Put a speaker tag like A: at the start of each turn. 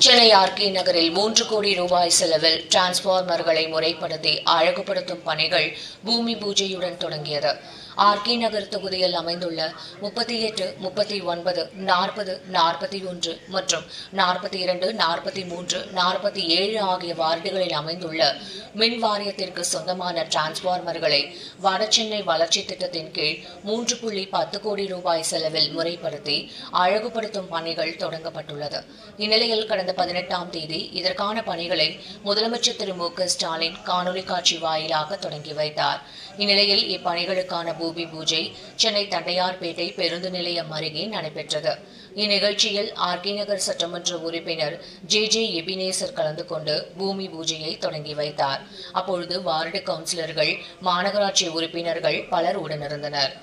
A: Chennai RK நகரில் 3 கோடி ரூபாய் செலவில் டிரான்ஸ்பார்மர்களை முறைப்படுத்தி அழகுபடுத்தும் பணிகள் பூமி பூஜையுடன் தொடங்கியது. ஆர்கே நகர் தொகுதியில் அமைந்துள்ள 38, 39, 40, 41 மற்றும் 42, 43, 47 ஆகிய வார்டுகளில் அமைந்துள்ள மின் வாரியத்திற்கு சொந்தமான டிரான்ஸ்பார்மர்களை வடசென்னை வளர்ச்சி திட்டத்தின் கீழ் 3.10 கோடி ரூபாய் செலவில் முறைப்படுத்தி அழகுபடுத்தும் பணிகள் தொடங்கப்பட்டுள்ளது. இந்நிலையில் கடந்த 18ஆம் தேதி இதற்கான பணிகளை முதலமைச்சர் திரு மு.க. ஸ்டாலின் காணொலி காட்சி வாயிலாக தொடங்கி வைத்தார். இந்நிலையில் இப்பணிகளுக்கான பூமி பூஜை சென்னை தண்டையார்பேட்டை பேருந்து நிலையம் அருகே நடைபெற்றது. இந்நிகழ்ச்சியில் ஆர்கே நகர் சட்டமன்ற உறுப்பினர் ஜே எபினேசர் கலந்து கொண்டு பூமி பூஜையை தொடங்கி வைத்தார். அப்பொழுது வார்டு கவுன்சிலர்கள், மாநகராட்சி உறுப்பினர்கள் பலர் உடனிருந்தனர்.